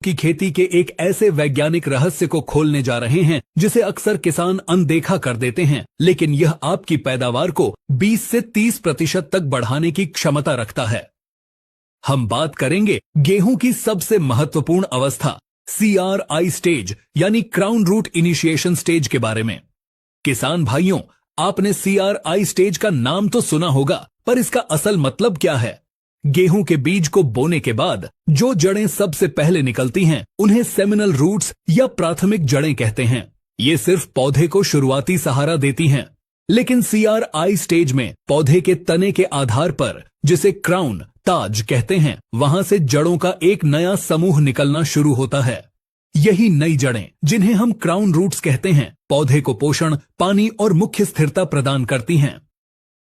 की खेती के एक ऐसे वैज्ञानिक रहस्य को खोलने जा रहे हैं जिसे अक्सर किसान अनदेखा कर देते हैं, लेकिन यह आपकी पैदावार को 20 से 30% तक बढ़ाने की क्षमता रखता है। हम बात करेंगे गेहूं की सबसे महत्वपूर्ण अवस्था CRI स्टेज यानी क्राउन रूट इनिशिएशन स्टेज के बारे में। किसान भाइयों, आपने CRI स्टेज का नाम तो सुना होगा, पर इसका असल मतलब क्या है? गेहूं के बीज को बोने के बाद जो जड़ें सबसे पहले निकलती हैं, उन्हें सेमिनल रूट्स या प्राथमिक जड़ें कहते हैं। ये सिर्फ पौधे को शुरुआती सहारा देती हैं, लेकिन CRI स्टेज में पौधे के तने के आधार पर, जिसे क्राउन ताज कहते हैं, वहां से जड़ों का एक नया समूह निकलना शुरू होता है। यही नई जड़ें, जिन्हें हम क्राउन रूट्स कहते हैं, पौधे को पोषण, पानी और मुख्य स्थिरता प्रदान करती हैं।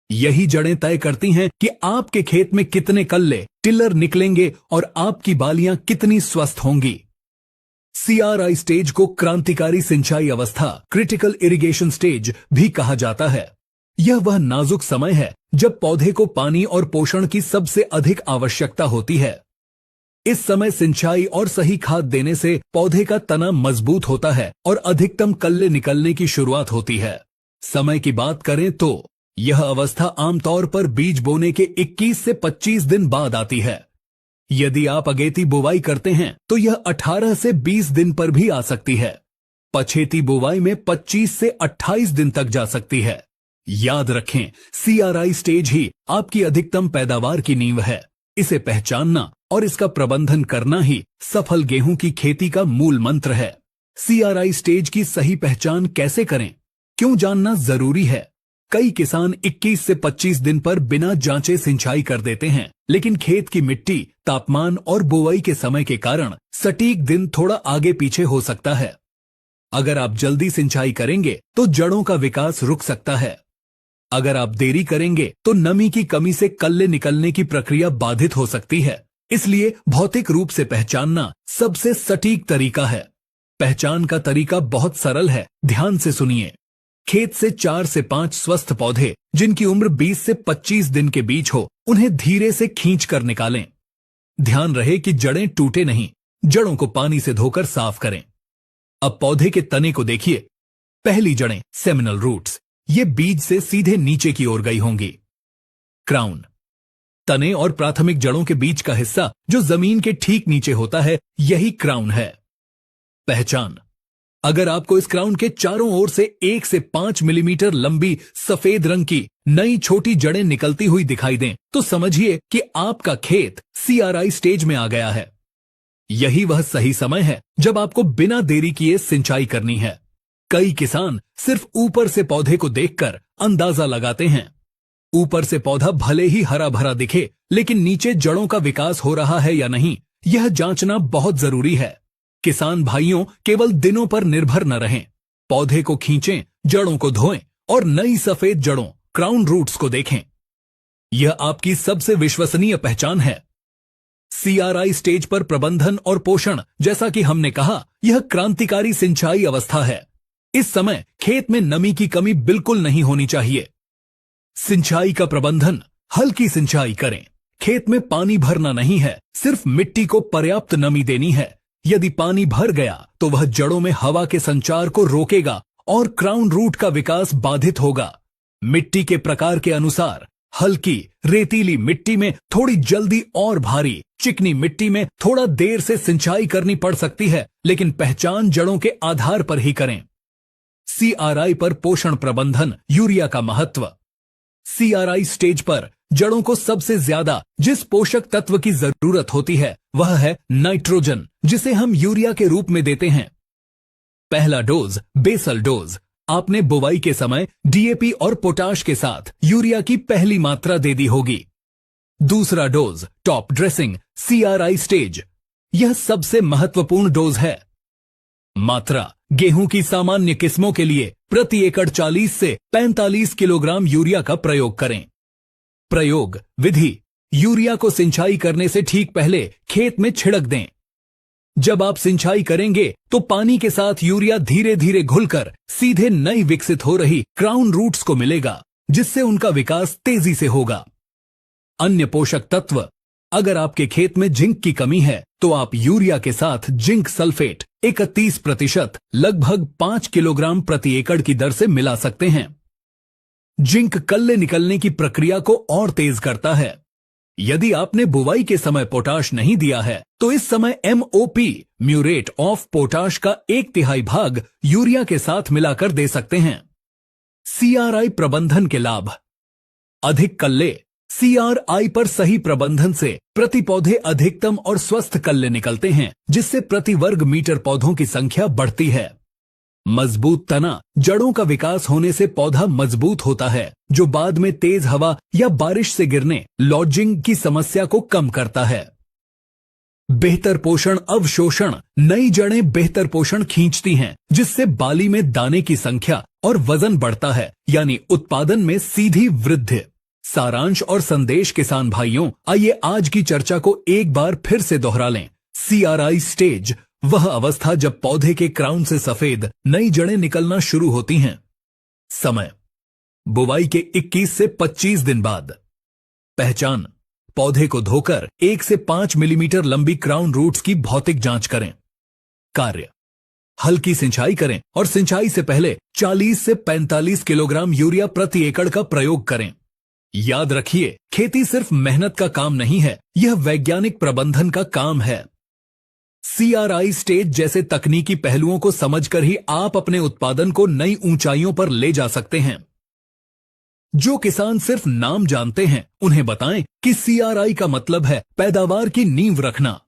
यही जड़ें तय करती हैं कि आपके खेत में कितने कल्ले, टिलर निकलेंगे और आपकी बालियां कितनी स्वस्थ होंगी। CRI स्टेज को क्रांतिकारी सिंचाई अवस्था, क्रिटिकल इरिगेशन स्टेज भी कहा जाता है। यह वह नाजुक समय है जब पौधे को पानी और पोषण की सबसे अधिक आवश्यकता होती है। इस समय सिंचाई और सही खाद देने से पौधे का तना मजबूत होता है और अधिकतम कल्ले निकलने की शुरुआत होती है। समय की बात करें तो यह अवस्था आमतौर पर बीज बोने के 21 से 25 दिन बाद आती है। यदि आप अगेती बुवाई करते हैं तो यह 18 से 20 दिन पर भी आ सकती है। पछेती बुवाई में 25 से 28 दिन तक जा सकती है। याद रखें, CRI स्टेज ही आपकी अधिकतम पैदावार की नींव है। इसे पहचानना और इसका प्रबंधन करना ही सफल गेहूं की खेती का मूल मंत्र है। CRI स्टेज की सही पहचान कैसे करें, क्यों जानना जरूरी है? कई किसान 21 से 25 दिन पर बिना जांचे सिंचाई कर देते हैं, लेकिन खेत की मिट्टी, तापमान और बुवाई के समय के कारण सटीक दिन थोड़ा आगे पीछे हो सकता है। अगर आप जल्दी सिंचाई करेंगे तो जड़ों का विकास रुक सकता है। अगर आप देरी करेंगे तो नमी की कमी से कल्ले निकलने की प्रक्रिया बाधित हो सकती है। इसलिए भौतिक रूप से पहचानना सबसे सटीक तरीका है। पहचान का तरीका बहुत सरल है, ध्यान से सुनिए। खेत से 4 से 5 स्वस्थ पौधे जिनकी उम्र 20 से 25 दिन के बीच हो, उन्हें धीरे से खींच कर निकालें। ध्यान रहे कि जड़ें टूटे नहीं। जड़ों को पानी से धोकर साफ करें। अब पौधे के तने को देखिए। पहली जड़ें सेमिनल रूट्स, ये बीज से सीधे नीचे की ओर गई होंगी। क्राउन, तने और प्राथमिक जड़ों के बीच का हिस्सा जो जमीन के ठीक नीचे होता है, यही क्राउन है। पहचान, अगर आपको इस क्राउन के चारों ओर से 1 से 5 मिलीमीटर लंबी सफेद रंग की नई छोटी जड़ें निकलती हुई दिखाई दें, तो समझिए कि आपका खेत CRI स्टेज में आ गया है। यही वह सही समय है जब आपको बिना देरी किए सिंचाई करनी है। कई किसान सिर्फ ऊपर से पौधे को देखकर अंदाजा लगाते हैं। ऊपर से पौधा भले ही हरा भरा दिखे, लेकिन नीचे जड़ों का विकास हो रहा है या नहीं, यह जांचना बहुत जरूरी है। किसान भाइयों, केवल दिनों पर निर्भर न रहें। पौधे को खींचें, जड़ों को धोएं और नई सफेद जड़ों, क्राउन रूट्स को देखें। यह आपकी सबसे विश्वसनीय पहचान है। CRI स्टेज पर प्रबंधन और पोषण, जैसा कि हमने कहा, यह क्रांतिकारी सिंचाई अवस्था है। इस समय खेत में नमी की कमी बिल्कुल नहीं होनी चाहिए। सिंचाई का प्रबंधन, हल्की सिंचाई करें। खेत में पानी भरना नहीं है, सिर्फ मिट्टी को पर्याप्त नमी देनी है। यदि पानी भर गया तो वह जड़ों में हवा के संचार को रोकेगा और क्राउन रूट का विकास बाधित होगा। मिट्टी के प्रकार के अनुसार हल्की रेतीली मिट्टी में थोड़ी जल्दी और भारी चिकनी मिट्टी में थोड़ा देर से सिंचाई करनी पड़ सकती है, लेकिन पहचान जड़ों के आधार पर ही करें। CRI पर पोषण प्रबंधन, यूरिया का महत्व। CRI स्टेज पर जड़ों को सबसे ज्यादा जिस पोषक तत्व की जरूरत होती है वह है नाइट्रोजन, जिसे हम यूरिया के रूप में देते हैं। पहला डोज, बेसल डोज, आपने बुवाई के समय DAP और पोटाश के साथ यूरिया की पहली मात्रा दे दी होगी। दूसरा dose, top dressing, CRI stage, यह सबसे महत्वपूर्ण डोज है। मात्रा, गेहूं की सामान्य किस्मों के लिए प्रति एकड़ 40 से 45 किलोग्राम यूरिया का प्रयोग करें। प्रयोग विधि, यूरिया को सिंचाई करने से ठीक पहले खेत में छिड़क दें। जब आप सिंचाई करेंगे तो पानी के साथ यूरिया धीरे धीरे घुलकर सीधे नई विकसित हो रही क्राउन रूट्स को मिलेगा, जिससे उनका विकास तेजी से होगा। अन्य पोषक तत्व, अगर आपके खेत में जिंक की कमी है तो आप यूरिया के साथ जिंक सल्फेट 31% लगभग 5 किलोग्राम प्रति एकड़ की दर से मिला सकते हैं। जिंक कल्ले निकलने की प्रक्रिया को और तेज करता है। यदि आपने बुवाई के समय पोटाश नहीं दिया है तो इस समय MOP म्यूरेट ऑफ पोटाश का 1/3 भाग यूरिया के साथ मिलाकर दे सकते हैं। CRI प्रबंधन के लाभ। अधिक कल्ले। CRI पर सही प्रबंधन से प्रति पौधे अधिकतम और स्वस्थ कल्ले निकलते हैं, जिससे प्रति वर्ग मीटर पौधों की संख्या बढ़ती है। मजबूत तना। जड़ों का विकास होने से पौधा मजबूत होता है, जो बाद में तेज हवा या बारिश से गिरने लॉजिंग की समस्या को कम करता है। बेहतर पोषण अवशोषण। नई जड़ें बेहतर पोषण खींचती हैं, जिससे बाली में दाने की संख्या और वजन बढ़ता है, यानी उत्पादन में सीधी वृद्धि। सारांश और संदेश किसान भाइयों, आइए आज की चर्चा को एक बार फिर से दोहरा लें। CRI स्टेज वह अवस्था जब पौधे के क्राउन से सफेद नई जड़ें निकलना शुरू होती हैं। समय बुवाई के 21 से 25 दिन बाद। पहचान पौधे को धोकर 1 से 5 मिलीमीटर लंबी क्राउन रूट्स की भौतिक जांच करें। कार्य हल्की सिंचाई करें और सिंचाई से पहले 40 से 45 किलोग्राम यूरिया प्रति एकड़ का प्रयोग करें। याद रखिए, खेती सिर्फ मेहनत का काम नहीं है, यह वैज्ञानिक प्रबंधन का काम है। CRI स्टेज जैसे तकनीकी पहलुओं को समझकर ही आप अपने उत्पादन को नई ऊंचाइयों पर ले जा सकते हैं। जो किसान सिर्फ नाम जानते हैं, उन्हें बताएं कि CRI का मतलब है पैदावार की नींव रखना।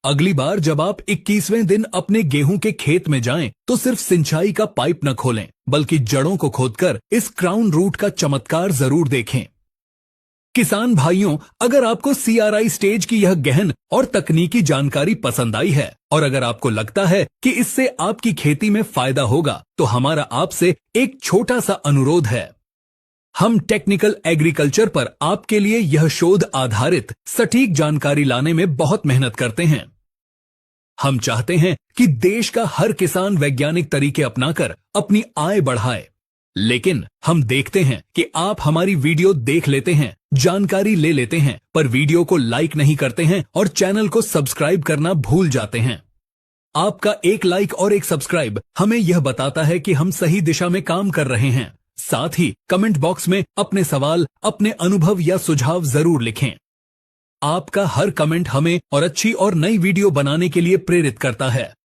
अगली बार जब आप 21वें दिन अपने गेहूं के खेत में जाएं, तो सिर्फ सिंचाई का पाइप न खोलें, बल्कि जड़ों को खोदकर इस क्राउन रूट का चमत्कार जरूर देखें। किसान भाइयों, अगर आपको CRI स्टेज की यह गहन और तकनीकी जानकारी पसंद आई है और अगर आपको लगता है कि इससे आपकी खेती में फायदा होगा, तो हमारा आपसे एक छोटा सा अनुरोध है। हम टेक्निकल एग्रीकल्चर पर आपके लिए यह शोध आधारित सटीक जानकारी लाने में बहुत मेहनत करते हैं। हम चाहते हैं कि देश का हर किसान वैज्ञानिक तरीके अपनाकर अपनी आय बढ़ाए, लेकिन हम देखते हैं कि आप हमारी वीडियो देख लेते हैं, जानकारी ले लेते हैं, पर वीडियो को लाइक नहीं करते हैं और चैनल को सब्सक्राइब करना भूल जाते हैं। आपका एक लाइक और एक सब्सक्राइब हमें यह बताता है कि हम सही दिशा में काम कर रहे हैं। साथ ही कमेंट बॉक्स में अपने सवाल, अपने अनुभव या सुझाव जरूर लिखें। आपका हर कमेंट हमें और अच्छी और नई वीडियो बनाने के लिए प्रेरित करता है।